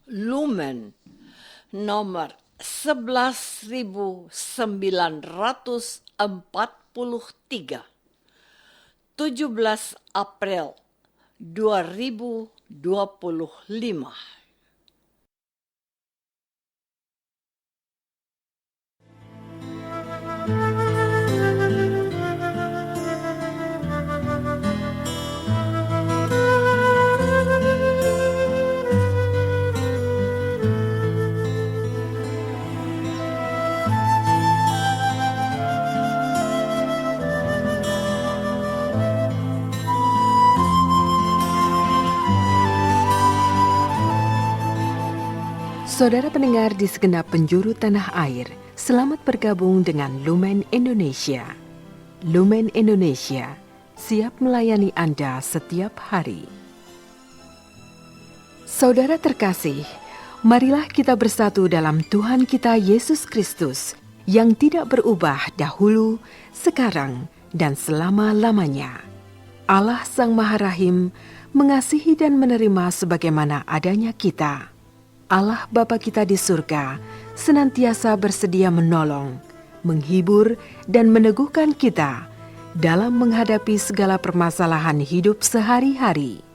Lumen nomor 11.943, 17 April 2025. Saudara pendengar di segenap penjuru tanah air, selamat bergabung dengan Lumen Indonesia. Lumen Indonesia, siap melayani Anda setiap hari. Saudara terkasih, marilah kita bersatu dalam Tuhan kita Yesus Kristus yang tidak berubah dahulu, sekarang, dan selama-lamanya. Allah Sang Maha Rahim mengasihi dan menerima sebagaimana adanya kita. Allah Bapa kita di surga senantiasa bersedia menolong, menghibur, dan meneguhkan kita dalam menghadapi segala permasalahan hidup sehari-hari.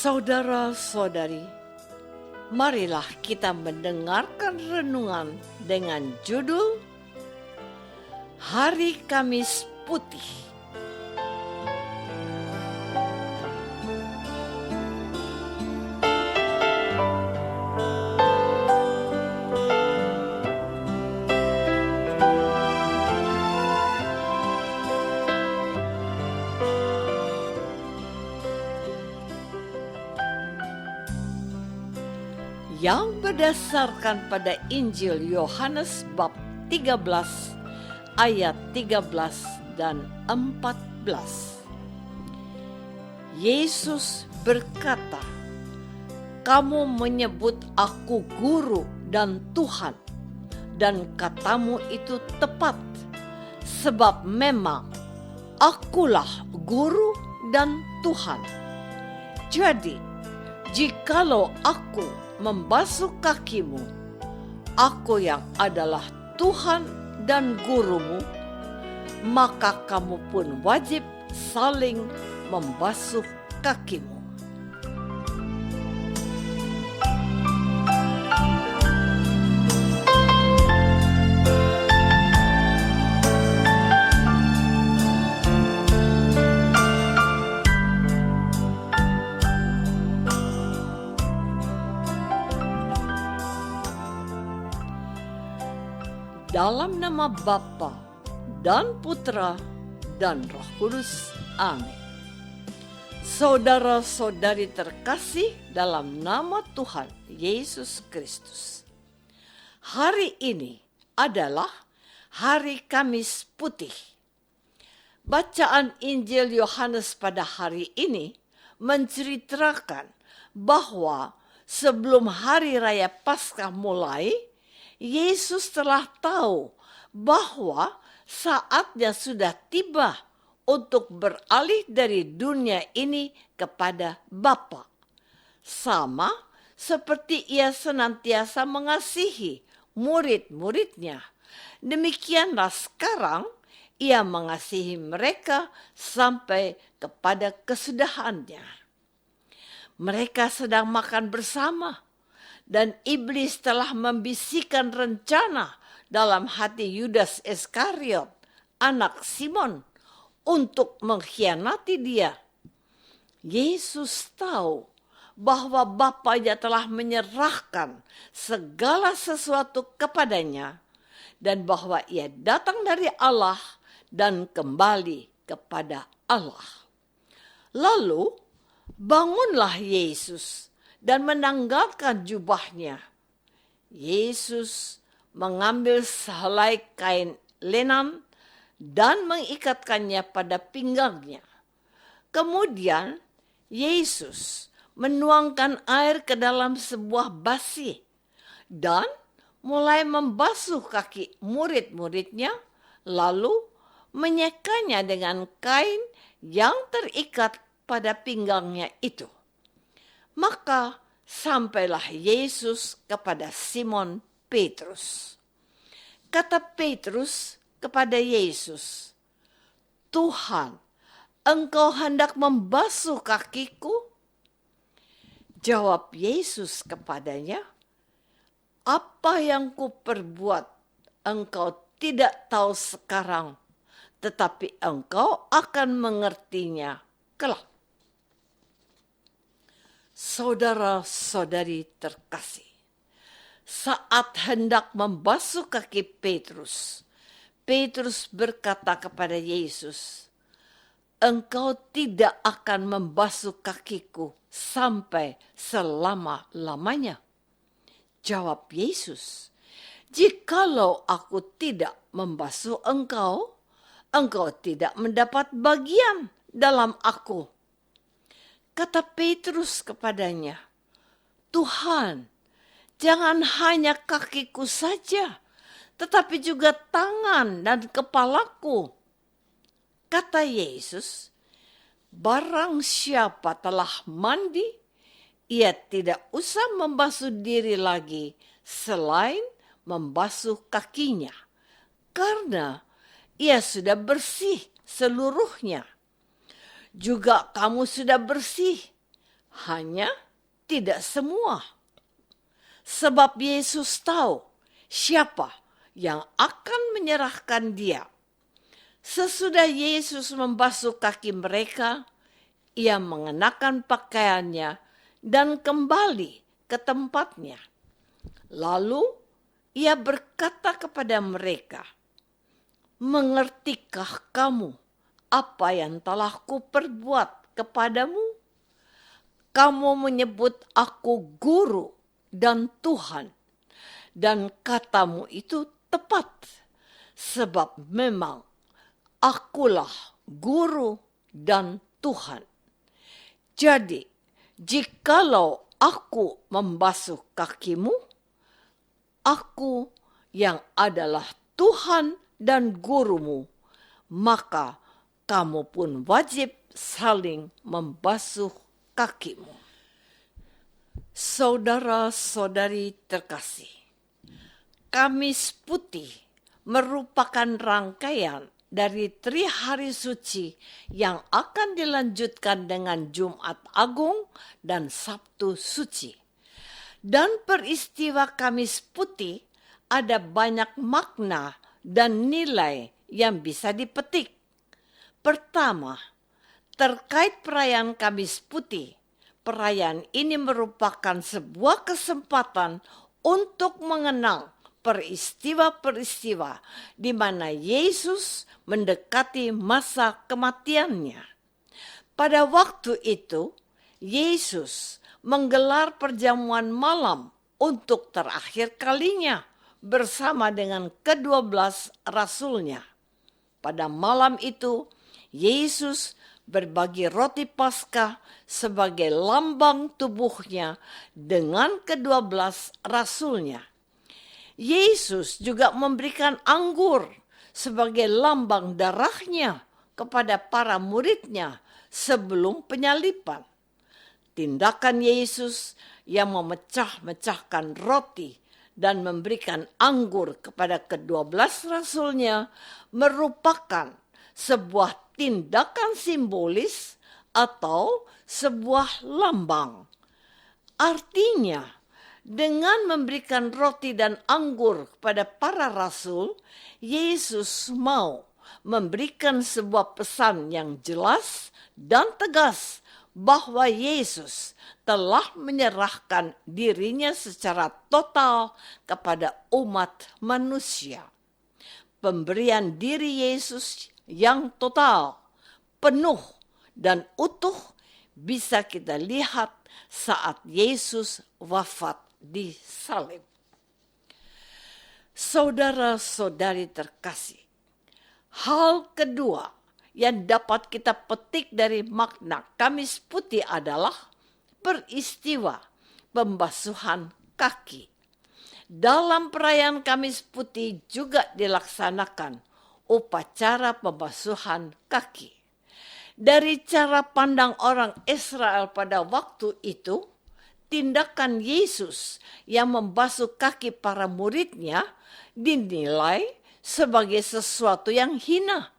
Saudara-saudari, marilah kita mendengarkan renungan dengan judul Hari Kamis Putih. Yang berdasarkan pada Injil Yohanes bab 13 ayat 13 dan 14. Yesus berkata, "Kamu menyebut aku guru dan Tuhan, dan katamu itu tepat, sebab memang akulah guru dan Tuhan. Jadi, jikalau aku membasuh kakimu, aku yang adalah Tuhan dan gurumu, maka kamu pun wajib saling membasuh kakimu." Dalam nama Bapa dan Putra dan Roh Kudus. Amin. Saudara-saudari terkasih dalam nama Tuhan Yesus Kristus. Hari ini adalah Hari Kamis Putih. Bacaan Injil Yohanes pada hari ini menceritakan bahwa sebelum hari raya Paskah mulai, Yesus telah tahu bahwa saatnya sudah tiba untuk beralih dari dunia ini kepada Bapa. Sama seperti ia senantiasa mengasihi murid-muridnya, demikianlah sekarang ia mengasihi mereka sampai kepada kesudahannya. Mereka sedang makan bersama, dan iblis telah membisikkan rencana dalam hati Yudas Iskariot, anak Simon, untuk mengkhianati dia. Yesus tahu bahwa Bapanya telah menyerahkan segala sesuatu kepadanya, dan bahwa ia datang dari Allah dan kembali kepada Allah. Lalu bangunlah Yesus dan menanggalkan jubahnya. Yesus mengambil sehelai kain lenan dan mengikatkannya pada pinggangnya. Kemudian Yesus menuangkan air ke dalam sebuah basi dan mulai membasuh kaki murid-muridnya, lalu menyekanya dengan kain yang terikat pada pinggangnya itu. Maka sampailah Yesus kepada Simon Petrus. Kata Petrus kepada Yesus, "Tuhan, Engkau hendak membasuh kakiku?" Jawab Yesus kepadanya, "Apa yang kuperbuat engkau tidak tahu sekarang, tetapi engkau akan mengertinya kelak." Saudara-saudari terkasih, saat hendak membasuh kaki Petrus, Petrus berkata kepada Yesus, "Engkau tidak akan membasuh kakiku sampai selama-lamanya." Jawab Yesus, "Jikalau aku tidak membasuh engkau, engkau tidak mendapat bagian dalam aku." Kata Petrus kepadanya, "Tuhan, jangan hanya kakiku saja, tetapi juga tangan dan kepalaku." Kata Yesus, "Barang siapa telah mandi, ia tidak usah membasuh diri lagi selain membasuh kakinya, karena ia sudah bersih seluruhnya. Juga kamu sudah bersih, hanya tidak semua." Sebab Yesus tahu siapa yang akan menyerahkan dia. Sesudah Yesus membasuh kaki mereka, ia mengenakan pakaiannya dan kembali ke tempatnya. Lalu ia berkata kepada mereka, "Mengertikah kamu apa yang telah kuperbuat kepadamu? Kamu menyebut aku guru dan Tuhan, dan katamu itu tepat, sebab memang akulah guru dan Tuhan. Jadi, jikalau aku membasuh kakimu, aku yang adalah Tuhan dan gurumu, maka kamu pun wajib saling membasuh kakimu." Saudara-saudari terkasih, Kamis Putih merupakan rangkaian dari Trihari Suci yang akan dilanjutkan dengan Jumat Agung dan Sabtu Suci. Dan peristiwa Kamis Putih ada banyak makna dan nilai yang bisa dipetik. Pertama, terkait perayaan Kamis Putih, perayaan ini merupakan sebuah kesempatan untuk mengenang peristiwa-peristiwa di mana Yesus mendekati masa kematiannya. Pada waktu itu, Yesus menggelar perjamuan malam untuk terakhir kalinya bersama dengan ke-12 rasulnya. Pada malam itu, Yesus berbagi roti Paskah sebagai lambang tubuhnya dengan ke-12 rasulnya. Yesus juga memberikan anggur sebagai lambang darahnya kepada para muridnya sebelum penyaliban. Tindakan Yesus yang memecah-mecahkan roti dan memberikan anggur kepada ke-12 rasulnya merupakan sebuah tindakan simbolis atau sebuah lambang. Artinya, dengan memberikan roti dan anggur kepada para rasul, Yesus mau memberikan sebuah pesan yang jelas dan tegas bahwa Yesus telah menyerahkan dirinya secara total kepada umat manusia. Pemberian diri Yesus yang total, penuh, dan utuh bisa kita lihat saat Yesus wafat di salib. Saudara-saudari terkasih, hal kedua yang dapat kita petik dari makna Kamis Putih adalah peristiwa pembasuhan kaki. Dalam perayaan Kamis Putih juga dilaksanakan upacara pembasuhan kaki. Dari cara pandang orang Israel pada waktu itu, tindakan Yesus yang membasuh kaki para muridnya dinilai sebagai sesuatu yang hina.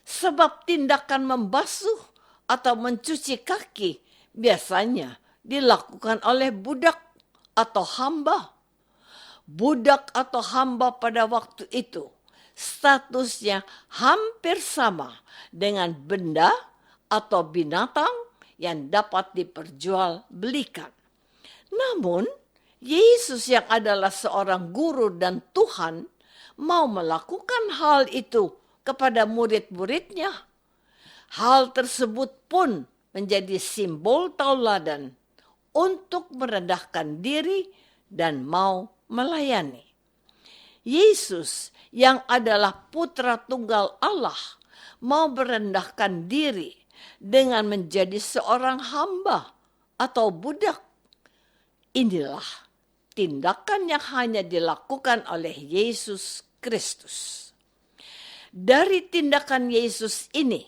Sebab tindakan membasuh atau mencuci kaki biasanya dilakukan oleh budak atau hamba. Budak atau hamba pada waktu itu statusnya hampir sama dengan benda atau binatang yang dapat diperjualbelikan. Namun, Yesus yang adalah seorang guru dan Tuhan mau melakukan hal itu kepada murid-muridnya. Hal tersebut pun menjadi simbol tauladan untuk merendahkan diri dan mau melayani. Yesus yang adalah putra tunggal Allah mau merendahkan diri dengan menjadi seorang hamba atau budak. Inilah tindakan yang hanya dilakukan oleh Yesus Kristus. Dari tindakan Yesus ini,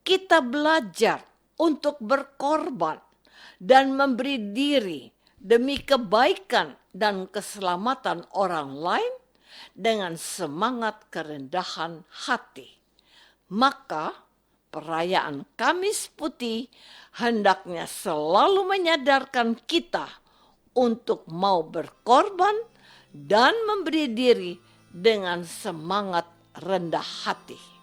kita belajar untuk berkorban dan memberi diri demi kebaikan dan keselamatan orang lain dengan semangat kerendahan hati. Maka perayaan Kamis Putih hendaknya selalu menyadarkan kita untuk mau berkorban dan memberi diri dengan semangat rendah hati.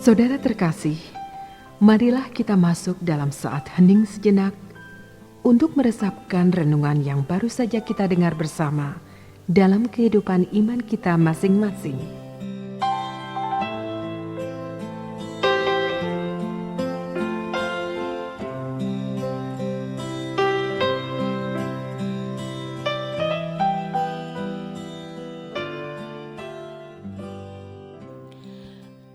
Saudara terkasih, marilah kita masuk dalam saat hening sejenak untuk meresapkan renungan yang baru saja kita dengar bersama dalam kehidupan iman kita masing-masing.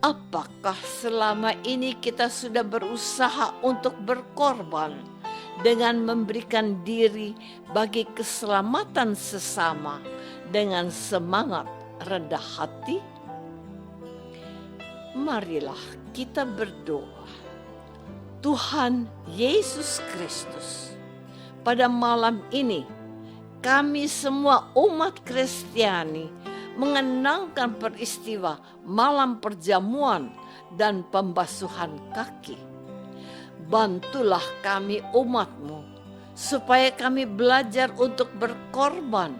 Apakah selama ini kita sudah berusaha untuk berkorban dengan memberikan diri bagi keselamatan sesama dengan semangat rendah hati? Marilah kita berdoa. Tuhan Yesus Kristus, pada malam ini kami semua umat Kristiani mengenangkan peristiwa malam perjamuan dan pembasuhan kaki. Bantulah kami umat-Mu, supaya kami belajar untuk berkorban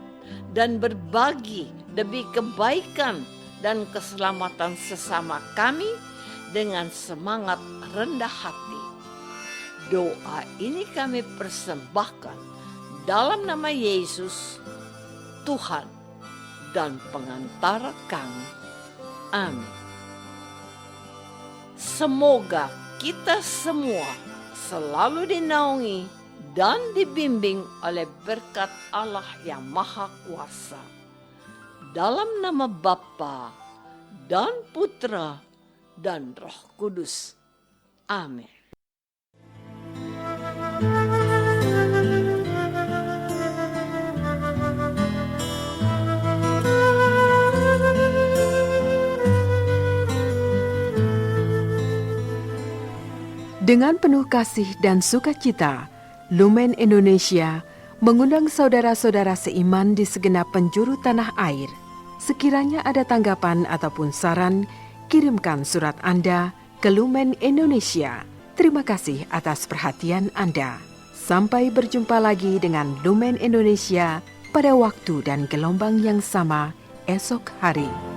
dan berbagi demi kebaikan dan keselamatan sesama kami dengan semangat rendah hati. Doa ini kami persembahkan dalam nama Yesus, Tuhan dan pengantara kami. Amin. Semoga kita semua selalu dinaungi dan dibimbing oleh berkat Allah yang Maha Kuasa. Dalam nama Bapa dan Putra dan Roh Kudus. Amin. Dengan penuh kasih dan sukacita, Lumen Indonesia mengundang saudara-saudara seiman di segenap penjuru tanah air. Sekiranya ada tanggapan ataupun saran, kirimkan surat Anda ke Lumen Indonesia. Terima kasih atas perhatian Anda. Sampai berjumpa lagi dengan Lumen Indonesia pada waktu dan gelombang yang sama esok hari.